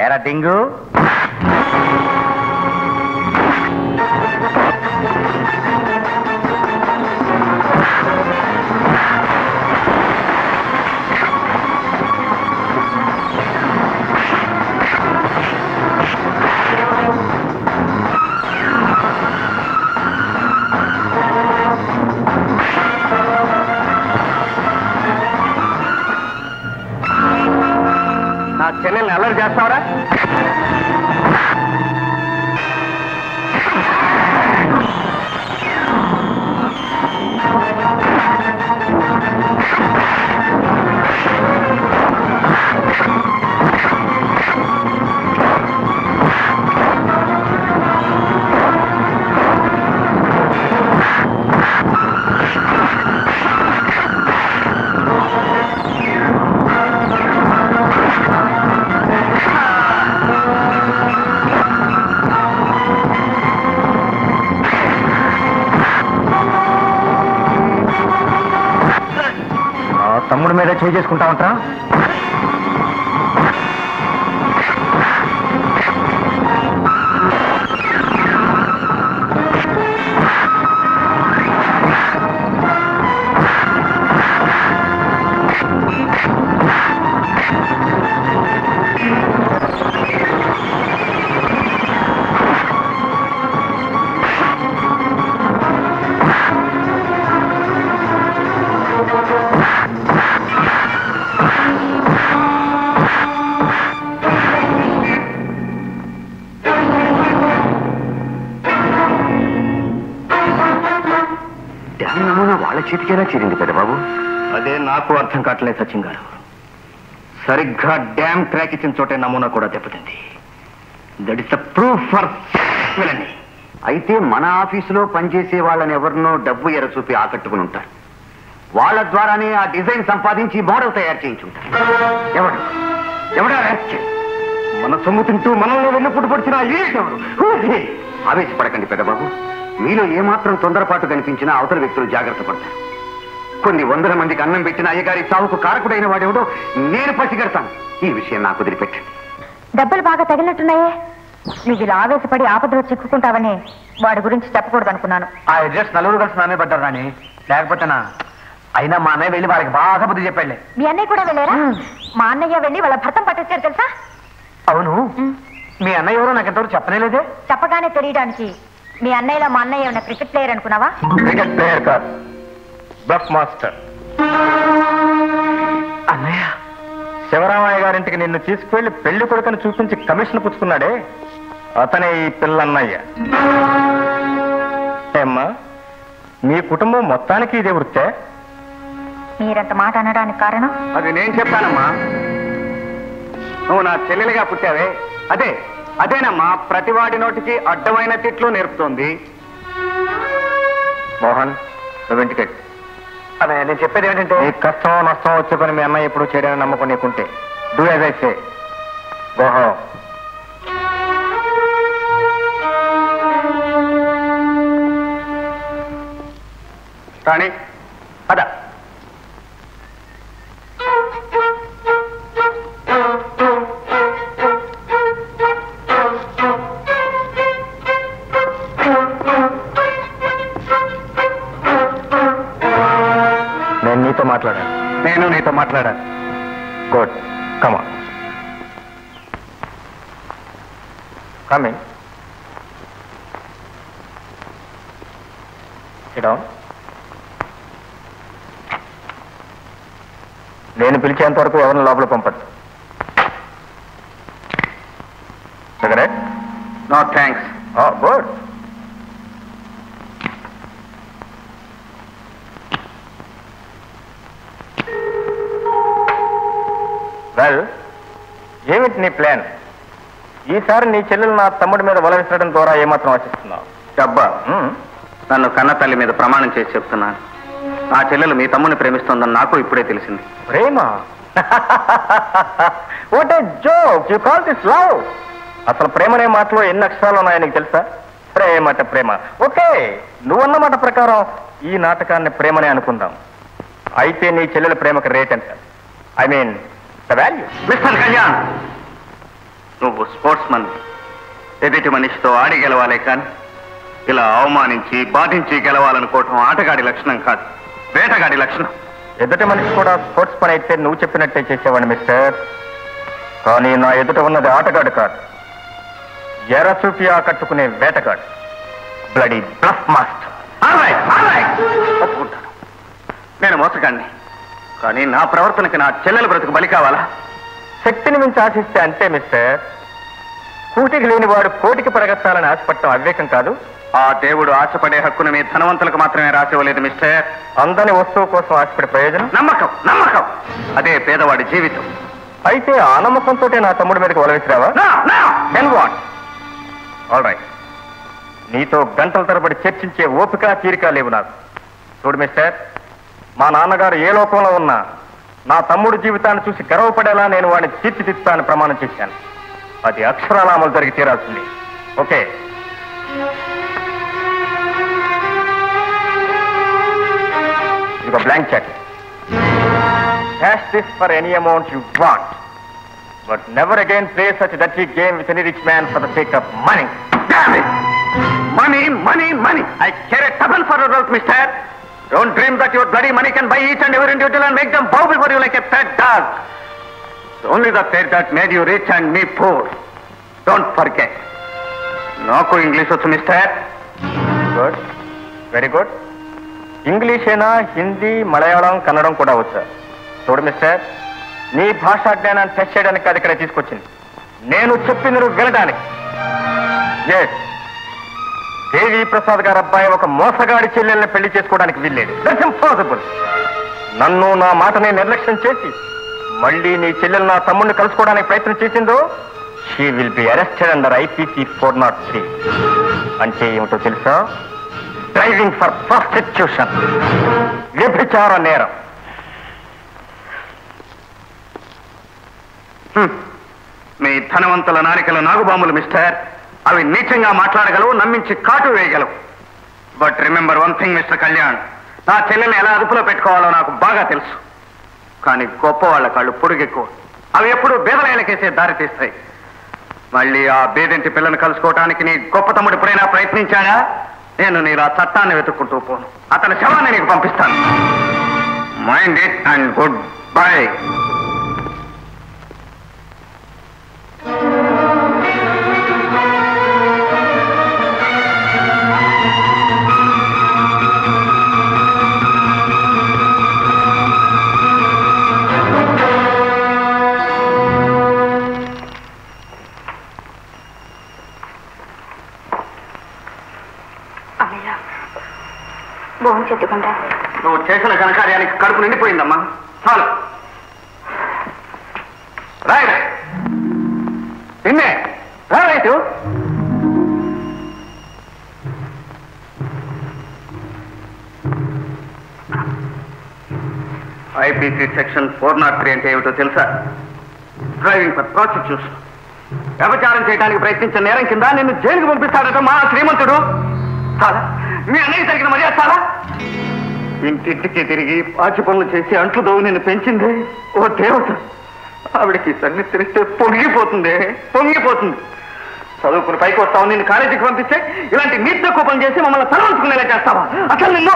ఎరా డింగు, నా చెల్లెల్ని అల్లరి చేస్తావరా? తమ్ముడి మీద చేయి చేసుకుంటా ఉంటా. వాళ్ళ చేతికైనా చేరింది కదా బాబు. అదే నాకు అర్థం కావట్లేదు సచిన్ గారు. సరిగ్గా డ్యామ్ ట్రాక్ ఇచ్చిన చోటే నమూనా కూడా దెబ్బతింది. That is the proof for villainy. అయితే మన ఆఫీసులో పనిచేసే వాళ్ళని ఎవరినో డబ్బు ఎరచూపి ఆకట్టుకుని ఉంటారు. వాళ్ళ ద్వారానే ఆ డిజైన్ సంపాదించి మోడల్ తయారు చేయించుంటారు. ఎవడా మన సొమ్ము తింటూ మనల్ని వెన్నుపుట్టు పొడిచిన ఆవేశపడకండి పెద్దబాబు. మీలో ఏమాత్రం తొందరపాటు కనిపించినా అవతల వ్యక్తులు జాగ్రత్త పడతారు. కొన్ని వందల మందికి అన్నం పెట్టిన అయ్యగారి సావుకు కారకుడైన వాడెవడో నేను పసిగడతాను. ఈ విషయం నాకు వదిలిపెట్టండి. డబ్బులు బాగా తగిలినట్టున్నాయే. నువ్వు ఇలా ఆవేశపడి ఆపదలో చిక్కుకుంటావని వాడి గురించి చెప్పకూడదు అనుకున్నాను. ఆ అడ్రస్ నలుగురు కలిసి నానే పడ్డారు రాని, లేకపోతేనా. అయినా మా అన్నయ్య వెళ్ళి వాళ్ళకి బాగా బుద్ధి చెప్పాడులే. మీ అన్నయ్య కూడా వెళ్ళారా? మా అన్నయ్య వెళ్ళి వాళ్ళ భర్తం పట్టేశారు తెలుసా? అవును. మీ అన్నయ్య ఎవరో నాకు ఎంతవరకు చెప్పనేలేదే. చెప్పగానే తెలియడానికి మీ అన్నయ్యలో మా అన్నయ్య ఉన్న క్రికెట్ ప్లేయర్ అనుకున్నావా? క్రికెట్ ప్లేయర్ కాదు, బ్లఫ్ మాస్టర్. అన్నయ్య శివరామయ్య గారింటికి నిన్ను తీసుకువెళ్లి పెళ్లి కొడుకుని చూపించి కమిషన్ పుచ్చుకున్నాడే, అతనే ఈ పిల్లన్నయ్య. ఏమ్మా, మీ కుటుంబం మొత్తానికి ఇదే వృత్తే? మీరంత మాట అనడానికి కారణం? అది నేను చెప్పానమ్మా. నువ్వు నా చెల్లెలిగా పుట్టావే, అదేనమ్మా ప్రతివాడి నోటికి అడ్డమైన తిట్లు నేర్పుతోంది. మోహన్, నువ్వింటికి. అదే నేను చెప్పేది ఏంటంటే, నీ కష్టం నష్టం వచ్చే పని మీ అమ్మాయి ఎప్పుడు చేయడానికి నమ్మకం నీకుంటే do as I say. Go home. రాణి అదా. నేను నీతో మాట్లాడాను. నేను నీతో మాట్లాడాను. Good, come on. Coming. Sit down. నేను పిలిచేంత వరకు ఎవరిని లోపల పంపద్దు. Cigarette? No thanks. Good. Well, ఏమిటి నీ ప్లాన్? ఈసారి నీ చెల్లెలు నా తమ్ముడి మీద వల విసరడం ద్వారా ఏమాత్రం ఆశిస్తున్నావు? డబ్బా? నన్ను కన్న తల్లి మీద ప్రమాణం చేసి చెప్తున్నాను, నా చెల్లెలు మీ తమ్ముడిని ప్రేమిస్తోందని నాకు ఇప్పుడే తెలిసింది. ప్రేమ? What a joke you call this love. అసలు ప్రేమనే మాటలో ఎన్ని అక్షరాలు ఉన్నాయో నీకు తెలుసా? ప్రేమట ప్రేమ. ఓకే, నువ్వన్న మాట ప్రకారం ఈ నాటకాన్ని ప్రేమనే అనుకుందాం. అయితే నీ చెల్లెల ప్రేమకు రేట్ ఎంత? I mean the value. Mister Kalyan, నువ్వు స్పోర్ట్స్ మన్. ఎదుటి మనిషితో ఆడి గెలవాలే కానీ ఇలా అవమానించి బాధించి గెలవాలనుకోవటం ఆటగాడి లక్షణం కాదు, వేటగాడి లక్షణం. ఎదుటి మనిషి కూడా స్పోర్ట్స్ పని అయితే నువ్వు చెప్పినట్టే చేసేవాడిని మిస్టర్. కానీ నా ఎదుట ఉన్నది ఆటగాడు కాదు, ఎర్ర చూపి ఆకట్టుకునే వేటగాడు, బ్లడీ బ్లఫ్ మాస్టర్. ఒప్పుకుంటాను, నేను మోసగాడిని. కానీ నా ప్రవర్తనకి నా చెల్లెల బ్రతుకు బలి కావాలా? శక్తిని మించి ఆశిస్తే అంతే మిస్టర్. కూటికి లేనివాడు కోటికి పరిగెత్తాలని ఆశపడటం అవివేకం కాదు. ఆ దేవుడు ఆశపడే హక్కును మీ ధనవంతులకు మాత్రమే రాసివ్వలేదు మిస్టర్. అందని వస్తువు కోసం ఆశపడే ప్రయోజనం నమ్మకం. నమ్మకం అదే పేదవాడి జీవితం. అయితే ఆ నమ్మకంతో నా తమ్ముడి మీదకి వలవిసిరావా? ఆల్ రైట్, నీతో గంటల తరబడి చర్చించే ఓపిక తీరిక లేవు నాకు. చూడు మిస్టర్, మా నాన్నగారు ఏ లోకంలో ఉన్నా నా తమ్ముడు జీవితాన్ని చూసి గర్వపడేలా నేను వాడిని తీర్చిదిద్దుతానని ప్రమాణం చేశాను. అది అక్షరాల అమలు జరిగి తీరాల్సింది. ఓకే, ఇదిగో blank cheque. Cash this for any amount you want, but never again play such a dirty game with any rich man for the sake of money. Damn it! Money, money, money. I care a double for your wealth, mister. Don't dream that your bloody money can buy each and every individual and make them bow before you like a fat dog. It's only the fate that made you rich and me poor. Don't forget. నాకు English వచ్చు mister. Good, very good. English అయినా హిందీ, మలయాళం, కన్నడం కూడా వచ్చా. చూడు mister, నీ భాషా జ్ఞానాన్ని test చేయడానికి అది ఇక్కడ తీసుకొచ్చింది. నేను చెప్పింది నువ్వు వినడానికి. ఎస్, దేవి ప్రసాద్ గారు అబ్బాయి ఒక మోసగాడి చెల్లెల్ని పెళ్లి చేసుకోవడానికి వీల్లేదు. That's impossible. నన్ను నా మాటని నిర్లక్ష్యం చేసి మళ్ళీ నీ చెల్లెలు నా తమ్ముడిని కలుసుకోవడానికి ప్రయత్నం చేసిందో she will be arrested under IPC 403. అంటే ఏమిటో తెలుసా? డ్రైవింగ్ ఫర్ ప్రాస్టిట్యూషన్, వ్యభిచార నేరం. మీ ధనవంతుల నాలికల నాగుబాములు మిస్టర్. అవి నీచంగా మాట్లాడగలవు, నమ్మించి కాటు వేయగలవు. But remember one thing mister Kalyan, నా చెల్లెల్ని ఎలా అదుపులో పెట్టుకోవాలో నాకు బాగా తెలుసు. కానీ గొప్ప వాళ్ళ కాళ్ళు పొడుగెక్కువ. అవి ఎప్పుడూ బేదలైనకేసే దారి తీస్తాయి. మళ్ళీ ఆ బేదింటి పిల్లని కలుసుకోవటానికి నీ గొప్ప తమ్ముడు ఎప్పుడైనా ప్రయత్నించాడా? నేను నీలా చట్టాన్ని వెతుక్కుంటూ పోను. అతని శవాన్ని నీకు పంపిస్తాను. Mind it and good bye. నువ్వు చేసిన ఘనకార్యానికి కడుపు నిండిపోయిందమ్మా. చాలు, రాయ్ నిన్నే రైతు. IPC సెక్షన్ 403 అంటే ఏమిటో తెలుసా? Driving for prostitution. వ్యభిచారం చేయడానికి ప్రయత్నించిన నేరం కింద నిన్ను జైలుకి పంపిస్తాడట మా శ్రీమంతుడు. చాలా మీ అన్నయ్య తగిన మర్యాద చాలా. ఇంటింటికి తిరిగి పాచి పనులు చేసి అంట్లు దోవు నిన్ను పెంచింది ఓ దేవత. ఆవిడకి సన్ని తెలిస్తే పొంగిపోతుంది. చదువుకుని పైకి వస్తావు, నిన్ను కాలేజీకి పంపిస్తే ఇలాంటి నీట్ తక్కువ పని చేసి మమ్మల్ని తలవంచుకునేలా చేస్తావా? అసలు నిన్ను